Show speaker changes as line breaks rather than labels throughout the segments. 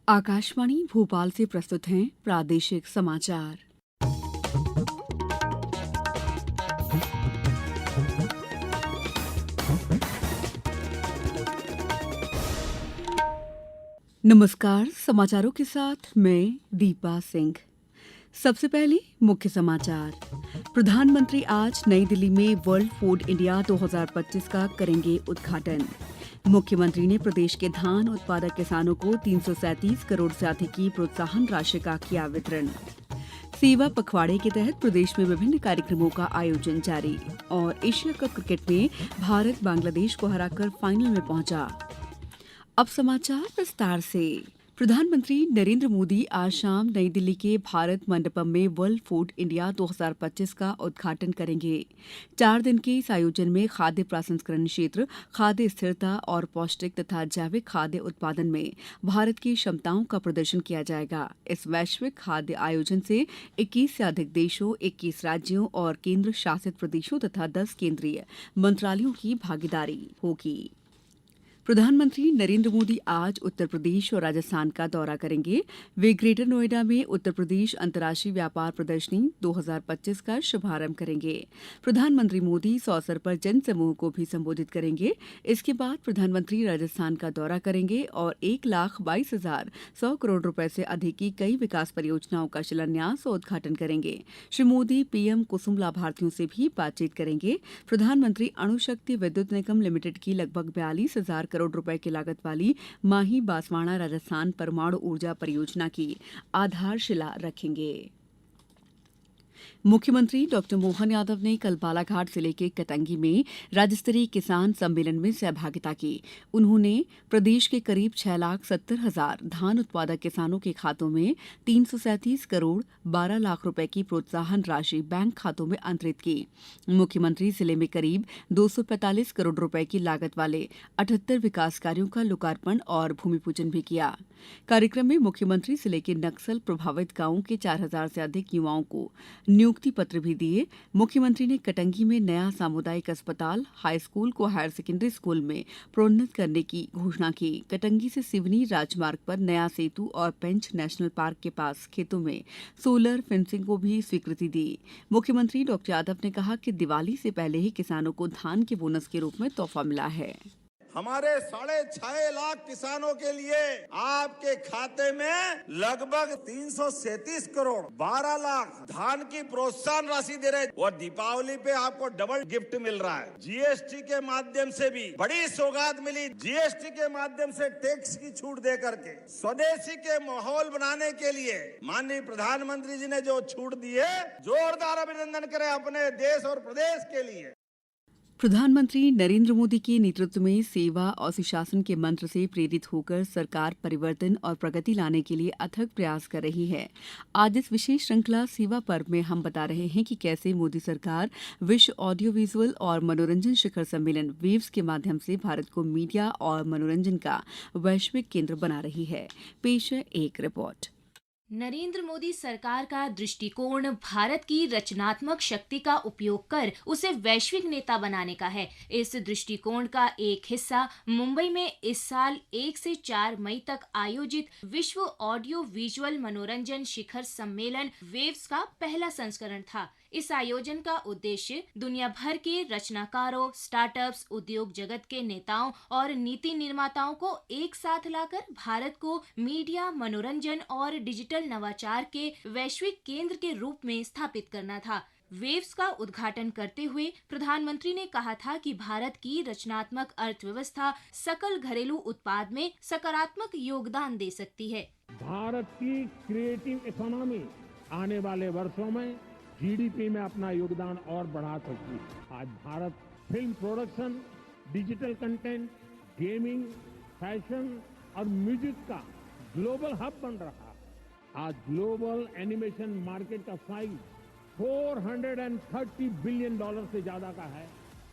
आकाशवाणी भोपाल से प्रस्तुत हैं प्रादेशिक समाचार। नमस्कार, समाचारों के साथ मैं दीपा सिंह। सबसे पहले मुख्य समाचार। प्रधानमंत्री आज नई दिल्ली में वर्ल्ड फूड इंडिया 2025 का करेंगे उद्घाटन। मुख्यमंत्री ने प्रदेश के धान उत्पादक किसानों को 337 करोड़ से अधिक की प्रोत्साहन राशि का किया वितरण। सेवा पखवाड़े के तहत प्रदेश में विभिन्न कार्यक्रमों का आयोजन जारी। और एशिया कप क्रिकेट में भारत बांग्लादेश को हराकर फाइनल में पहुंचा। अब समाचार विस्तार से। प्रधानमंत्री नरेंद्र मोदी आज शाम नई दिल्ली के भारत मंडपम में वर्ल्ड फूड इंडिया 2025 का उद्घाटन करेंगे। 4 दिन के इस आयोजन में खाद्य प्रसंस्करण क्षेत्र, खाद्य स्थिरता और पौष्टिक तथा जैविक खाद्य उत्पादन में भारत की क्षमताओं का प्रदर्शन किया जाएगा। इस वैश्विक खाद्य आयोजन से 21 से अधिक देशों, 21 राज्यों और केंद्र शासित प्रदेशों तथा 10 केंद्रीय मंत्रालयों की भागीदारी होगी। प्रधानमंत्री नरेंद्र मोदी आज उत्तर प्रदेश और राजस्थान का दौरा करेंगे। वे ग्रेटर नोएडा में उत्तर प्रदेश अंतर्राष्ट्रीय व्यापार प्रदर्शनी 2025 का शुभारंभ करेंगे। प्रधानमंत्री मोदी इस अवसर पर जन समूह को भी संबोधित करेंगे। इसके बाद प्रधानमंत्री राजस्थान का दौरा करेंगे और 1,22,100 करोड़ रुपए से अधिक की कई विकास परियोजनाओं का शिलान्यास और उद्घाटन करेंगे। श्री मोदी पीएम कुसुम लाभार्थियों से भी बातचीत करेंगे। प्रधानमंत्री अणुशक्ति विद्युत निगम लिमिटेड की लगभग 42,000 करोड़ रुपए की लागत वाली माही बांसवाड़ा राजस्थान परमाणु ऊर्जा परियोजना की आधारशिला रखेंगे। मुख्यमंत्री डॉ मोहन यादव ने कल बालाघाट जिले के कटंगी में राज्य स्तरीय किसान सम्मेलन में सहभागिता की। उन्होंने प्रदेश के करीब 6,70,000 धान उत्पादक किसानों के खातों में 337 करोड़ 12 लाख रुपए की प्रोत्साहन राशि बैंक खातों में अंतरित की। मुख्यमंत्री जिले में करीब 245 करोड़ रुपए की लागत वाले 78 विकास कार्यों का लोकार्पण और भूमि पूजन भी किया। कार्यक्रम में मुख्यमंत्री जिले के नक्सल प्रभावित गांवों के 4,000 से अधिक युवाओं को नियुक्ति पत्र भी दिए। मुख्यमंत्री ने कटंगी में नया सामुदायिक अस्पताल, हाई स्कूल को हायर सेकेंडरी स्कूल में प्रोन्नत करने की घोषणा की। कटंगी से सिवनी राजमार्ग पर नया सेतु और पेंच नेशनल पार्क के पास खेतों में सोलर फेंसिंग को भी स्वीकृति दी। मुख्यमंत्री डॉ यादव ने कहा कि दिवाली से पहले ही किसानों को धान के बोनस के रूप में तोहफा मिला है।
हमारे 6.5 लाख किसानों के लिए आपके खाते में लगभग 337 करोड़ 12 लाख धान की प्रोत्साहन राशि दे रहे और दीपावली पे आपको डबल गिफ्ट मिल रहा है। जीएसटी के माध्यम से भी बड़ी सौगात मिली। जीएसटी के माध्यम से टैक्स की छूट दे करके स्वदेशी के माहौल बनाने के लिए माननीय प्रधानमंत्री जी ने जो छूट दी है, जोरदार अभिनंदन करें अपने देश और प्रदेश के लिए।
प्रधानमंत्री नरेंद्र मोदी के नेतृत्व में सेवा और सुशासन के मंत्र से प्रेरित होकर सरकार परिवर्तन और प्रगति लाने के लिए अथक प्रयास कर रही है। आज इस विशेष श्रृंखला सेवा पर्व में हम बता रहे हैं कि कैसे मोदी सरकार विश्व ऑडियो विजुअल और मनोरंजन शिखर सम्मेलन वेव्स के माध्यम से भारत को मीडिया और मनोरंजन का वैश्विक केंद्र बना रही है। पेश है एक रिपोर्ट।
नरेंद्र मोदी सरकार का दृष्टिकोण भारत की रचनात्मक शक्ति का उपयोग कर उसे वैश्विक नेता बनाने का है। इस दृष्टिकोण का एक हिस्सा मुंबई में इस साल 1 से 4 मई तक आयोजित विश्व ऑडियो विजुअल मनोरंजन शिखर सम्मेलन वेव्स का पहला संस्करण था। इस आयोजन का उद्देश्य दुनिया भर के रचनाकारों, स्टार्टअप्स, उद्योग जगत के नेताओं और नीति निर्माताओं को एक साथ लाकर भारत को मीडिया, मनोरंजन और डिजिटल नवाचार के वैश्विक केंद्र के रूप में स्थापित करना था। वेव्स का उद्घाटन करते हुए प्रधानमंत्री ने कहा था कि भारत की रचनात्मक अर्थव्यवस्था सकल घरेलू उत्पाद में सकारात्मक योगदान दे सकती है।
भारत की क्रिएटिव इकोनॉमी आने वाले वर्षों में जीडीपी में अपना योगदान और बढ़ा सकती है। आज Bharat film production, digital content, gaming, fashion और म्यूजिक का ग्लोबल हब बन रहा है। आज ग्लोबल एनिमेशन मार्केट का साइज $430 बिलियन से ज्यादा का है।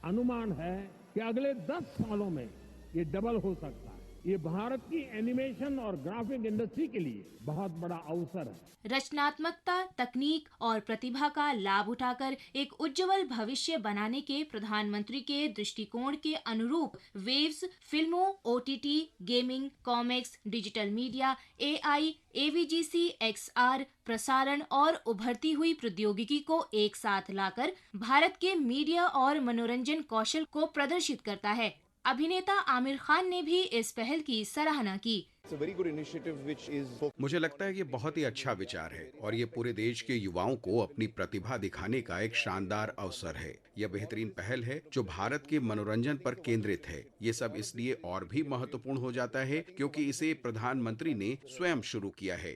अनुमान है कि अगले 10 सालों में ये डबल हो सकता है। ये भारत की एनिमेशन और ग्राफिक इंडस्ट्री के लिए बहुत बड़ा अवसर है।
रचनात्मकता, तकनीक और प्रतिभा का लाभ उठाकर एक उज्जवल भविष्य बनाने के प्रधानमंत्री के दृष्टिकोण के अनुरूप वेव्स फिल्मों, OTT, gaming, comics, digital media, AI, AVGC, XR, प्रसारण और उभरती हुई प्रौद्योगिकी को एक साथ लाकर भारत के मीडिया और मनोरंजन कौशल को प्रदर्शित करता है। अभिनेता आमिर खान ने भी इस पहल की सराहना की।
मुझे लगता है ये बहुत ही अच्छा विचार है और ये पूरे देश के युवाओं को अपनी प्रतिभा दिखाने का एक शानदार अवसर है। यह बेहतरीन पहल है जो भारत के मनोरंजन पर केंद्रित है। ये सब इसलिए और भी महत्वपूर्ण हो जाता है क्योंकि इसे प्रधानमंत्री ने स्वयं शुरू किया है।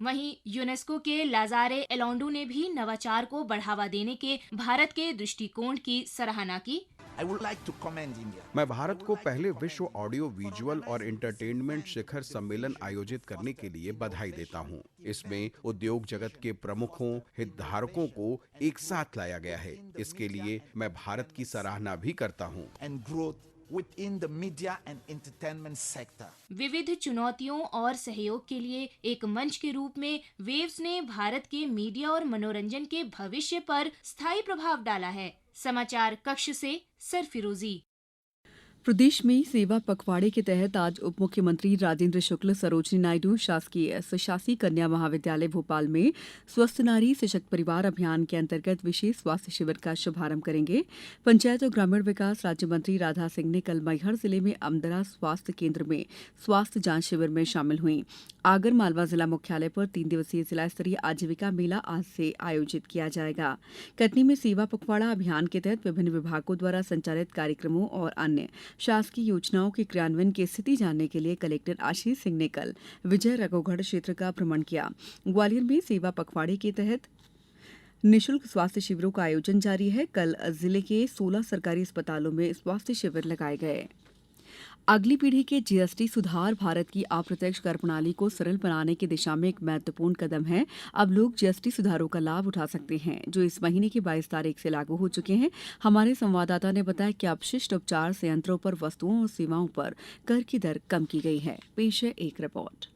वहीं यूनेस्को के लाजारे एलोंडो ने भी नवाचार को बढ़ावा देने के भारत के दृष्टिकोण की सराहना की।
मैं भारत को पहले विश्व ऑडियो विजुअल और एंटरटेनमेंट शिखर सम्मेलन आयोजित करने के लिए बधाई देता हूं। इसमें उद्योग जगत के प्रमुखों, हितधारकों को एक साथ लाया गया है। इसके लिए मैं भारत की सराहना भी करता हूं।
within the media and entertainment sector.
विविध चुनौतियों और सहयोग के लिए एक मंच के रूप में वेव्स ने भारत के मीडिया और मनोरंजन के भविष्य पर स्थायी प्रभाव डाला है। समाचार कक्ष से सरफिरोजी।
प्रदेश में सेवा पखवाड़े के तहत आज उप मुख्यमंत्री राजेंद्र शुक्ल सरोजिनी नायडू शासकीय स्वशासी कन्या महाविद्यालय भोपाल में स्वस्थ नारी सशक्त परिवार अभियान के अंतर्गत विशेष स्वास्थ्य शिविर का शुभारंभ करेंगे। पंचायत और ग्रामीण विकास राज्य मंत्री राधा सिंह ने कल मैहर जिले में अमदरा स्वास्थ्य केंद्र में स्वास्थ्य जांच शिविर में शामिल हुई। आगर मालवा जिला मुख्यालय पर 3 दिवसीय जिला स्तरीय आजीविका मेला आज से आयोजित किया जाएगा। कटनी में सेवा पखवाड़ा अभियान के तहत विभिन्न विभागों द्वारा संचालित कार्यक्रमों और अन्य शासकीय योजनाओं के क्रियान्वयन की स्थिति जानने के लिए कलेक्टर आशीष सिंह ने कल विजय राघवगढ़ क्षेत्र का भ्रमण किया। ग्वालियर में सेवा पखवाड़े के तहत निःशुल्क स्वास्थ्य शिविरों का आयोजन जारी है। कल जिले के 16 सरकारी अस्पतालों में स्वास्थ्य शिविर लगाए गए। अगली पीढ़ी के जीएसटी सुधार भारत की अप्रत्यक्ष कर प्रणाली को सरल बनाने की दिशा में एक महत्वपूर्ण कदम है। अब लोग जीएसटी सुधारों का लाभ उठा सकते हैं जो इस महीने की 22 तारीख से लागू हो चुके हैं। हमारे संवाददाता ने बताया कि अपशिष्ट उपचार संयंत्रों पर वस्तुओं और सेवाओं पर कर की दर कम की गई है। पेश है एक रिपोर्ट।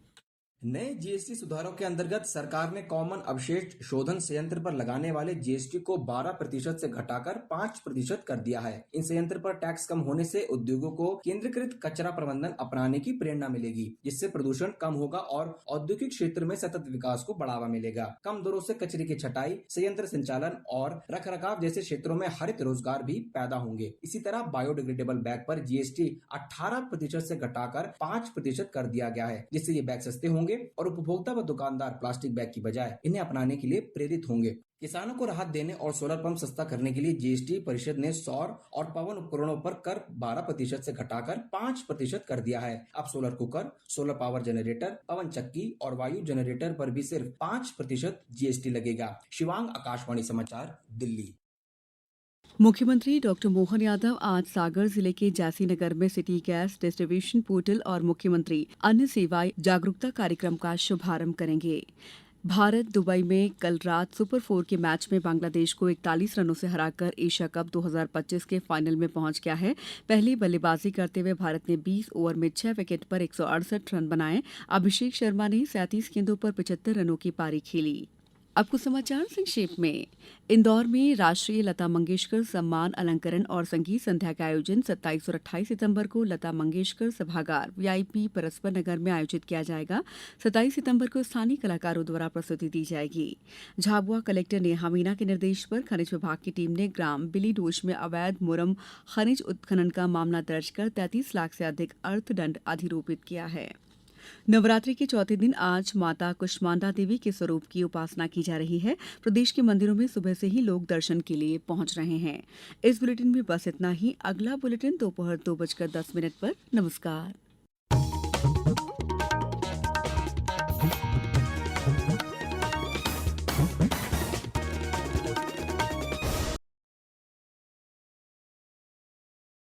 नए जीएसटी सुधारों के अंतर्गत सरकार ने कॉमन अवशेष शोधन संयंत्र पर लगाने वाले जीएसटी को 12% से घटाकर 5% कर दिया है। इन संयंत्र पर टैक्स कम होने से उद्योगों को केंद्रीकृत कचरा प्रबंधन अपनाने की प्रेरणा मिलेगी, जिससे प्रदूषण कम होगा और औद्योगिक क्षेत्र में सतत विकास को बढ़ावा मिलेगा। कम दरों से कचरे की छटाई, संयंत्र संचालन और रखरखाव जैसे क्षेत्रों में हरित रोजगार भी पैदा होंगे। इसी तरह बायोडिग्रेडेबल बैग पर जीएसटी 18% से घटाकर 5% कर दिया गया है, जिससे ये बैग सस्ते होंगे और उपभोक्ता व दुकानदार प्लास्टिक बैग की बजाय इन्हें अपनाने के लिए प्रेरित होंगे। किसानों को राहत देने और सोलर पंप सस्ता करने के लिए जीएसटी परिषद ने सौर और पवन उपकरणों पर कर 12% से घटाकर 5% कर दिया है। अब solar cooker, solar power generator, पवन चक्की और वायु जनरेटर पर भी सिर्फ 5% जीएसटी लगेगा। शिवांग, आकाशवाणी समाचार, दिल्ली।
मुख्यमंत्री डॉक्टर मोहन यादव आज सागर जिले के जैसीनगर में सिटी गैस डिस्ट्रीब्यूशन पोर्टल और मुख्यमंत्री अन्य सेवाएं जागरूकता कार्यक्रम का शुभारंभ करेंगे। भारत दुबई में कल रात सुपर 4 के मैच में बांग्लादेश को 41 रनों से हराकर एशिया कप 2025 के फाइनल में पहुंच गया है। पहली बल्लेबाजी करते हुए भारत ने 20 ओवर में 6 विकेट पर 168 रन बनाए। अभिषेक शर्मा ने 37 गेंदों पर 75 रनों की पारी खेली। अब कुछ समाचार संक्षेप में। इंदौर में राष्ट्रीय लता मंगेशकर सम्मान अलंकरण और संगीत संध्या का आयोजन 27 और 28 सितंबर को लता मंगेशकर सभागार वीआईपी परस्पर नगर में आयोजित किया जाएगा। 27 सितंबर को स्थानीय कलाकारों द्वारा प्रस्तुति दी जाएगी। झाबुआ कलेक्टर नेहा मीना के निर्देश पर खनिज विभाग की टीम ने ग्राम बिलीडोश में अवैध मुरम खनिज उत्खनन का मामला दर्ज कर 33 लाख से अधिक अर्थदंड अधिरोपित किया है। नवरात्रि के चौथे दिन आज माता कुष्मांडा देवी के स्वरूप की उपासना की जा रही है। प्रदेश के मंदिरों में सुबह से ही लोग दर्शन के लिए पहुंच रहे हैं। इस बुलेटिन में बस इतना ही। अगला बुलेटिन दोपहर 2:10 पर। नमस्कार।